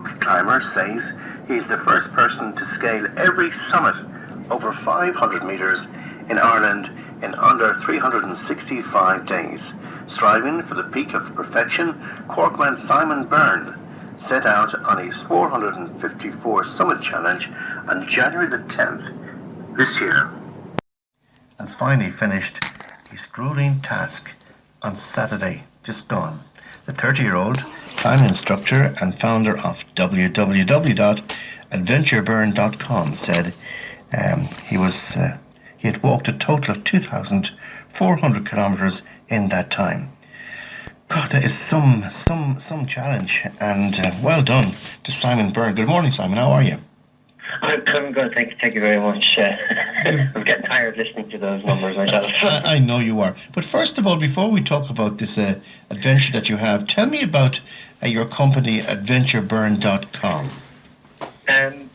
rock climber says he's the first person to scale every summit over 500 metres in Ireland in under 365 days. Striving for the peak of perfection, Corkman Simon Byrne set out on his 454 Summit Challenge on January the 10th this year, and finally finished his grueling task on Saturday, just gone. The 30-year-old climbing instructor and founder of www.adventureburn.com said he had walked a total of 2,400 kilometres in that time. God, that is some challenge, and well done to Simon Byrne. Good morning, Simon. How are you? I'm good, thank you very much. I'm getting tired listening to those numbers myself. I know you are. But first of all, before we talk about this adventure that you have, tell me about your company, adventureburn.com.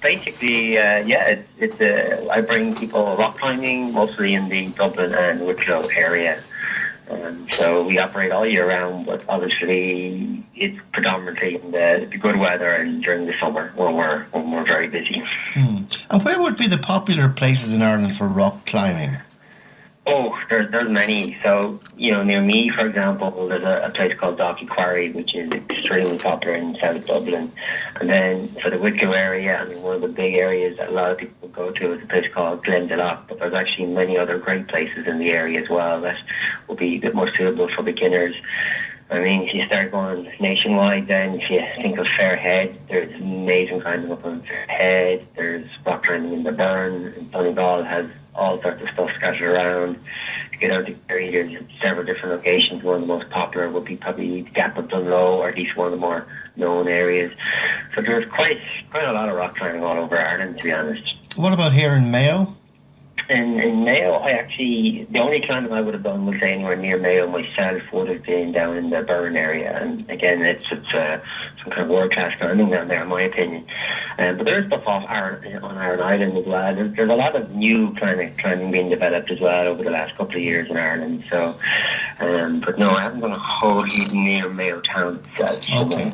Basically, I bring people rock climbing, mostly in the Dublin and Wicklow area. So we operate all year round, but obviously it's predominantly in the good weather and during the summer when we're very busy. And where would be the popular places in Ireland for rock climbing? Oh, there's many. So, near me, for example, there's a place called Docky Quarry, which is extremely popular in South Dublin. And then for the Wicklow area, one of the big areas that a lot of people go to is a place called Glendalough. But there's actually many other great places in the area as well that will be a bit more suitable for beginners. If you start going nationwide, then if you think of Fairhead, there's amazing climbing up on Fairhead. There's rock climbing in the Burn, and Donegal has all sorts of stuff scattered around. To get out to Kerry, there's several different locations. One of the most popular would be probably the Gap of Dunlow, or at least one of the more known areas. So there's quite a lot of rock climbing all over Ireland, to be honest. What about here in Mayo? In Mayo, the only climbing I would have done was anywhere near Mayo myself would have been down in the Burn area. And again, it's some kind of world-class climbing down there, in my opinion. But there's stuff on Iron Island as well. There's a lot of new climbing being developed as well over the last couple of years in Ireland. So, but no, I haven't done a whole heap near Mayo town itself. Okay.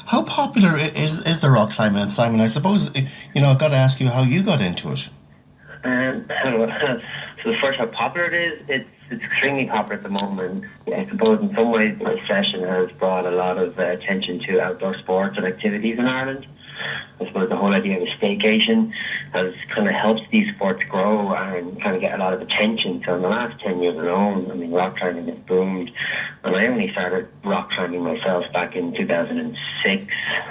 How popular is the rock climbing? And Simon, I suppose, I've got to ask you how you got into it. So the first, how popular it is, it's extremely popular at the moment. I suppose in some ways the recession has brought a lot of attention to outdoor sports and activities in Ireland. I suppose the whole idea of a staycation has kind of helped these sports grow and kind of get a lot of attention. So in the last 10 years alone, rock climbing has boomed. And I only started rock climbing myself back in 2006,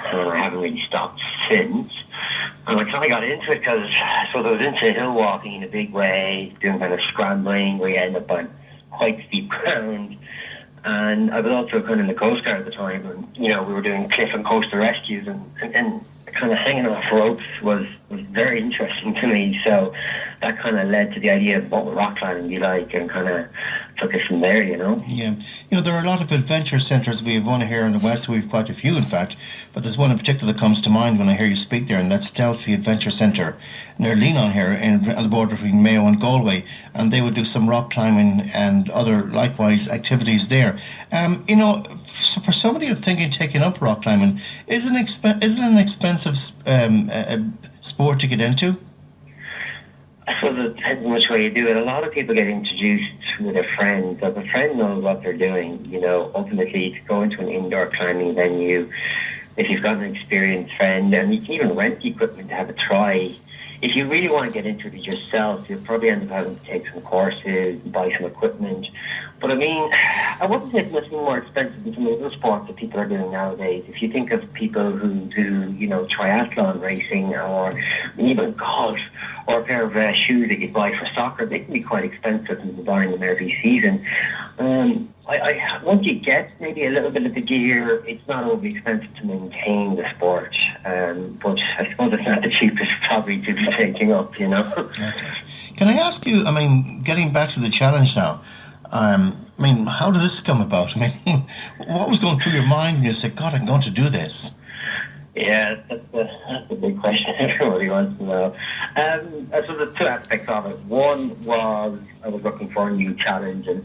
and I haven't really stopped since. And I kind of got into it because I was into hill walking in a big way, doing kind of scrambling where you end up on quite steep ground. And I was also kind of in the Coast Guard at the time, and we were doing cliff and coastal rescues, and kind of hanging off ropes was very interesting to me. So that kind of led to the idea of what would rock climbing be like, and kind of took it from there, Yeah. There are a lot of adventure centres. We have one here in the west. We have quite a few, in fact. But there's one in particular that comes to mind when I hear you speak there, and that's Delphi Adventure Centre near Leenon here on the border between Mayo and Galway. And they would do some rock climbing and other likewise activities there. For somebody who's thinking of taking up rock climbing, is it an expensive sport to get into? I suppose it depends on which way you do it. A lot of people get introduced with a friend. So if a friend knows what they're doing, ultimately to go into an indoor climbing venue, if you've got an experienced friend, and you can even rent the equipment to have a try. If you really want to get into it yourself, you'll probably end up having to take some courses, buy some equipment. But I wouldn't say it's much more expensive than some of the other sports that people are doing nowadays. If you think of people who do, triathlon racing, or even golf, or a pair of shoes that you buy for soccer, they can be quite expensive and buying them every season. Once you get maybe a little bit of the gear, it's not overly expensive to maintain the sport. But I suppose it's not the cheapest probably to be taking up, Okay. Can I ask you, getting back to the challenge now, how did this come about? What was going through your mind when you said, God, I'm going to do this? Yeah, that's a big question everybody wants to know. So there's two aspects of it. One was I was looking for a new challenge, and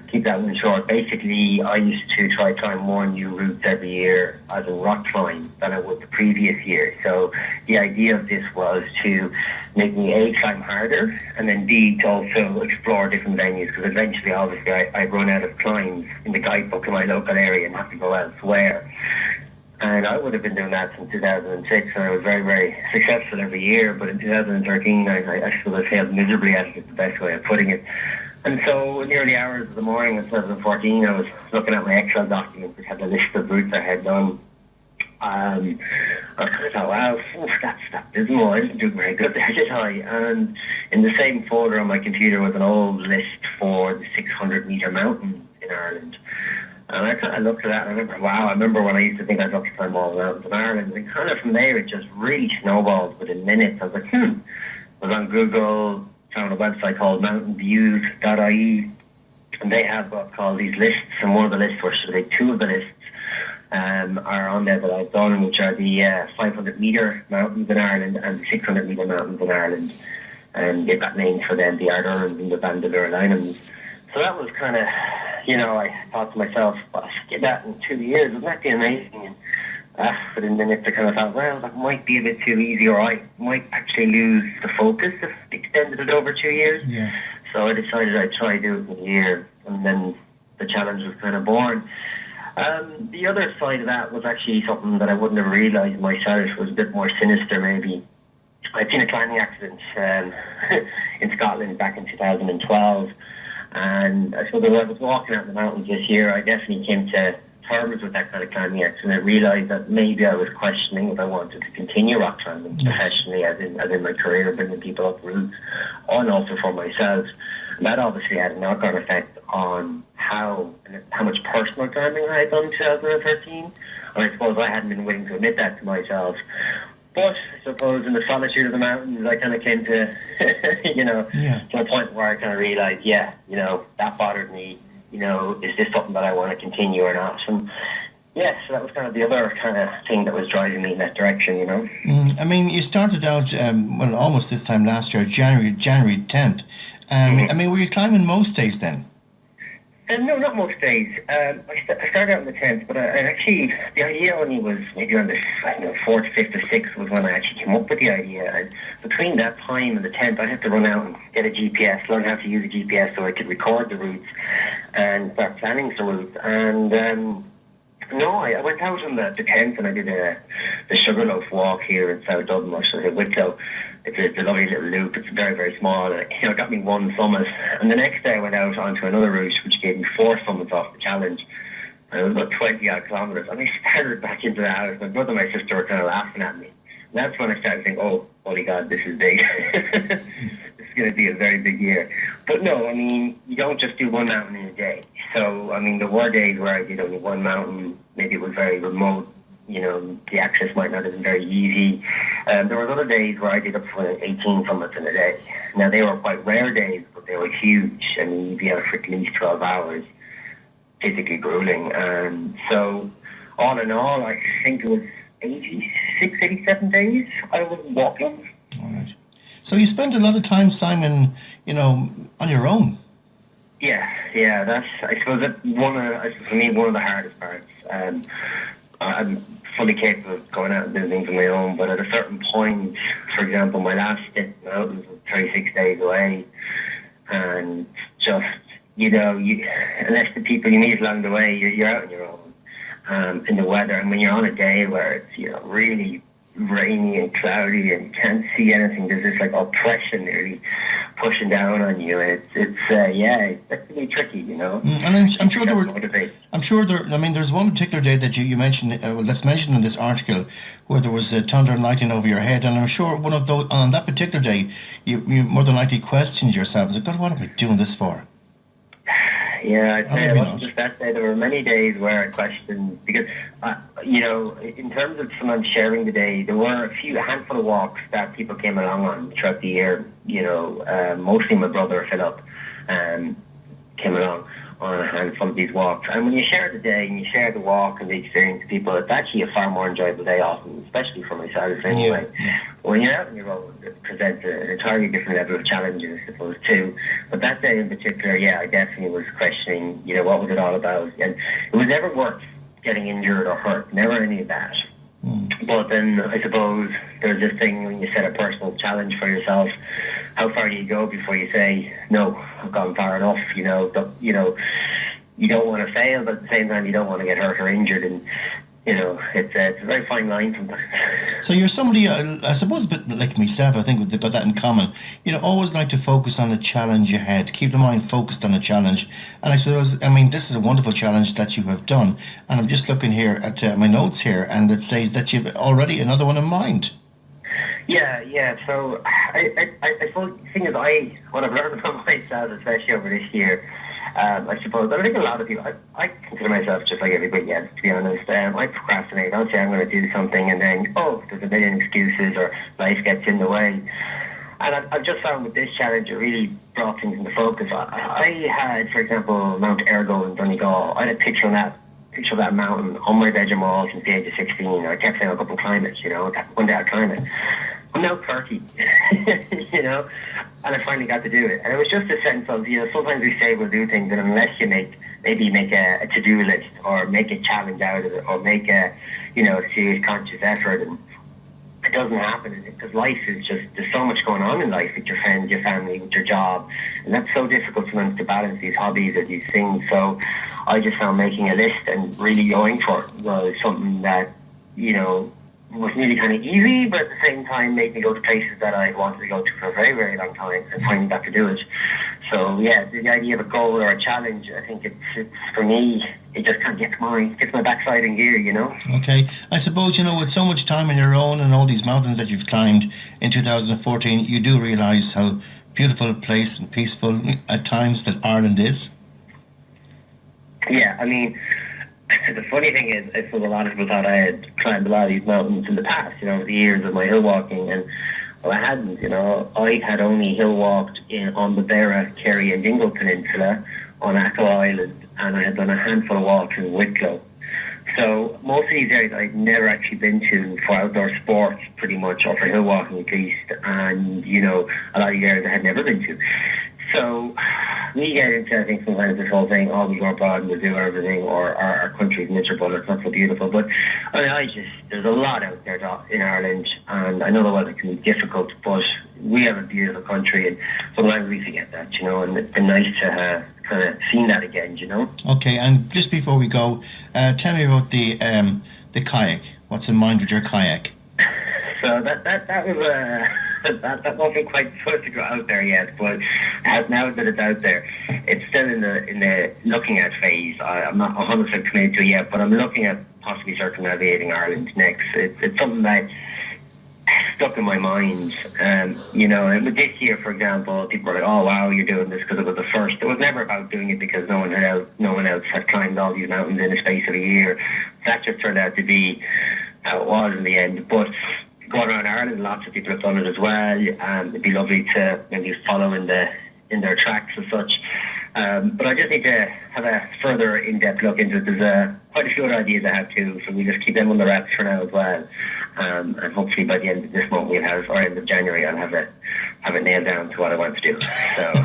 keep that one short. Basically, I used to try to climb more new routes every year as a rock climb than I would the previous year. So the idea of this was to make me A, climb harder, and then B, to also explore different venues, because eventually, obviously, I'd run out of climbs in the guidebook in my local area and have to go elsewhere. And I would have been doing that since 2006, and I was very, very successful every year. But in 2013, I sort of failed miserably at it, is the best way of putting it. And so in the early hours of the morning in 2014, I was looking at my Excel document, which had a list of routes I had done. I kind of thought, wow, that's dismal. I didn't do very good there, did I? And in the same folder on my computer was an old list for the 600-metre mountain in Ireland. And I kind of looked at that and I remember, wow, I remember when I used to think I'd love to climb all the mountains in Ireland. And kind of from there, it just really snowballed within minutes. I was like, I was on Google, found a website called mountainviews.ie, and they have what's called these lists. And one of the lists, or should I say two of the lists, are on there that I've done, which are the 500-metre mountains in Ireland and the 600-metre mountains in Ireland. And they've got names for them, the Ardurans and the Bandalur Linums. So that was kind of, I thought to myself, well, I should get that in 2 years. Wouldn't that be amazing? And within minutes, I kind of thought, well, that might be a bit too easy, or I might actually lose the focus if I extended it over 2 years. Yeah. So I decided I'd try to do it in a year, and then the challenge was kind of born. The other side of that was actually something that I wouldn't have realised myself, was a bit more sinister maybe. I'd seen a climbing accident in Scotland back in 2012. And I suppose as I was walking out in the mountains this year, I definitely came to terms with that kind of climbing accident. I realised that maybe I was questioning if I wanted to continue rock climbing professionally, as in my career, bringing people up routes, and also for myself. And that obviously had a knock-on effect on how much personal climbing I had done in 2013. And I suppose I hadn't been willing to admit that to myself. But I suppose in the solitude of the mountains, I kind of came to, to a point where I kind of realised, that bothered me. Is this something that I want to continue or not? And so that was kind of the other kind of thing that was driving me in that direction, I mean, you started out, almost this time last year, January 10th. Were you climbing most days then? No, not most days. I started out on the 10th, but I actually, the idea only was maybe on the 4th, 5th, or 6th was when I actually came up with the idea. And between that time and the 10th, I had to run out and get a GPS, learn how to use a GPS so I could record the routes and start planning some routes. And I went out on the 10th and I did the Sugarloaf walk here in South Dublin, or should I say Wicklow. It's a lovely little loop. It's very, very small. It got me one summit. And the next day I went out onto another route, which gave me 4 summits off the challenge. And it was about 20-odd kilometres. And I started back into the house. My brother and my sister were kind of laughing at me. And that's when I started thinking, oh, holy God, this is big. This is going to be a very big year. But no, you don't just do one mountain in a day. So, there were days where I did only one mountain. Maybe it was very remote. The access might not have been very easy. There were other days where I did up to 18 summits in a day. Now, they were quite rare days, but they were huge. You'd be out for at least 12 hours, physically grueling. And so, all in all, I think it was 86, 87 days I was walking. All right. So you spent a lot of time, Simon, on your own. Yeah, that's, I suppose, for me, one of the hardest parts. I'm fully capable of going out and doing things on my own, but at a certain point, for example, my last stint in the mountains was 36 days away, and just, unless the people you meet along the way, you're out on your own, in the weather, and when you're on a day where it's, really rainy and cloudy and you can't see anything, there's this, oppression nearly pushing down on you, and it's really tricky, And I'm sure there's one particular day that you mentioned, that's mentioned in this article, where there was thunder and lightning over your head, and I'm sure one of those, on that particular day, you more than likely questioned yourself, God, what am I doing this for? Yeah, I'd say it wasn't just that day. There were many days where I questioned, because, in terms of someone sharing the day, there were a handful of walks that people came along on throughout the year. Mostly my brother, Philip, came along. on a handful of these walks. And when you share the day and you share the walk and the experience with people, it's actually a far more enjoyable day often, especially for myself anyway. Yeah. When you're out on your own, it presents an entirely different level of challenges, I suppose, too. But that day in particular, yeah, I definitely was questioning, what was it all about? And it was never worth getting injured or hurt, never any of that. But then I suppose there's this thing when you set a personal challenge for yourself, how far do you go before you say, no, I've gone far enough, you don't want to fail, but at the same time you don't want to get hurt or injured, and it's a very fine line sometimes. So you're somebody, I suppose, a bit like myself. I think they've got that in common. Always like to focus on a challenge ahead, keep the mind focused on a challenge. And I suppose, this is a wonderful challenge that you have done. And I'm just looking here at my notes here, and it says that you've already another one in mind. Yeah. So I suppose the thing is, what I've learned about myself, especially over this year, I suppose, I think a lot of people, I consider myself just like everybody else, to be honest. I procrastinate. I'll say I'm going to do something and then, there's a million excuses or life gets in the way. And I've just found with this challenge, it really brought things into focus. I had, for example, Mount Ergo in Donegal. I had a picture of that mountain on my bedroom wall since the age of 16. I kept saying I'll go and climb it, one day I'll climb it. I'm now 30, and I finally got to do it. And it was just a sense of, sometimes we say we'll do things, and unless you make a to-do list or make a challenge out of it or make a serious conscious effort, and it doesn't happen because life is just, there's so much going on in life with your friends, your family, with your job, and that's so difficult sometimes to balance these hobbies or these things. So I just found making a list and really going for it was something that, was really kind of easy, but at the same time made me go to places that I wanted to go to for a very, very long time and finally got to do it. So yeah, the idea of a goal or a challenge, I think it's for me, it just kind of gets my backside in gear, Okay. I suppose, with so much time on your own and all these mountains that you've climbed in 2014, you do realise how beautiful a place and peaceful at times that Ireland is. Yeah, the funny thing is, I suppose a lot of people thought I had climbed a lot of these mountains in the past, over the years of my hill walking, and I hadn't, I had only hill walked on the Beara, Kerry and Dingle Peninsula on Achill Island, and I had done a handful of walks in Wicklow. So most of these areas I'd never actually been to for outdoor sports, pretty much, or for hill walking at least, and, a lot of these areas I had never been to. So we get into, I think, sometimes this whole thing, we go abroad and we'll do everything, or our country's miserable, or it's not so beautiful. But there's a lot out there in Ireland, and I know the weather can be difficult, but we have a beautiful country, and sometimes we forget that, and it's been nice to have kind of seen that again, Okay, and just before we go, tell me about the kayak. What's in mind with your kayak? So that was that wasn't quite supposed to go out there yet, but now that it's out there, it's still in the looking at phase. I'm not 100% committed to it yet, but I'm looking at possibly circumnavigating Ireland next. It's something that stuck in my mind, and with this year, for example, people were like, "Oh wow, you're doing this because it was the first." It was never about doing it because no one else had climbed all these mountains in the space of a year. That just turned out to be how it was in the end, but. Going around Ireland, lots of people have done it as well, and it'd be lovely to maybe follow in their tracks and such. But I just need to have a further in-depth look into it. There's quite a few other ideas I have too, so we just keep them on the wraps for now as well. And hopefully by the end of this month or end of January, I'll have it nailed down to what I want to do. So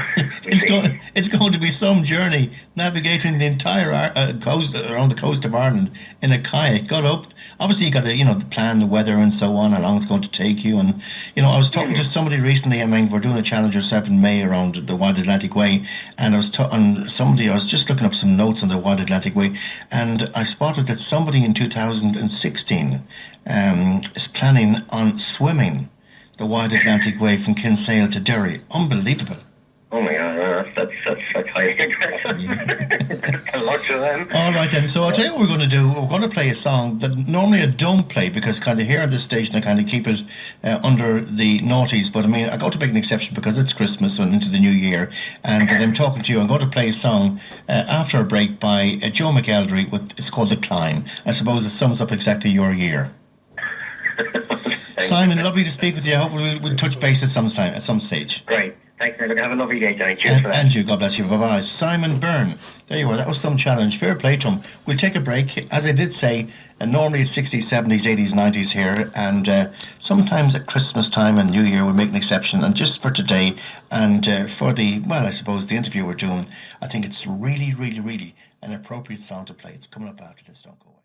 it's going to be some journey navigating the entire coast around the coast of Ireland in a kayak. Got up. Obviously, you got to plan the weather and so on, how long it's going to take you. And I was talking to somebody recently. We're doing a challenge ourselves in May around the Wide Atlantic Way, and I was just looking up some notes on the Wide Atlantic Way, and I spotted that somebody in 2016 is planning on swimming the Wide Atlantic Way from Kinsale to Derry. Unbelievable. Oh my God, that's high. That's a lot to them. All right then, so I'll tell you what we're going to do. We're going to play a song that normally I don't play because kind of here on this station I kind of keep it under the noughties, but I got to make an exception because it's Christmas and into the new year, and I'm talking to you. I'm going to play a song after a break by Joe McElderry. It's called The Climb. I suppose it sums up exactly your year. Simon, lovely to speak with you. I hope we'll touch base at some stage. Great. Thanks, Look, have a lovely day, Johnny. Cheers for that. And you, God bless you. Bye-bye. Simon Byrne. There you are. That was some challenge. Fair play to him. We'll take a break. As I did say, normally it's 60s, 70s, 80s, 90s here. And sometimes at Christmas time and New Year we'll make an exception. And just for today and for I suppose the interview we're doing, I think it's really, really, really an appropriate song to play. It's coming up after this. Don't go away.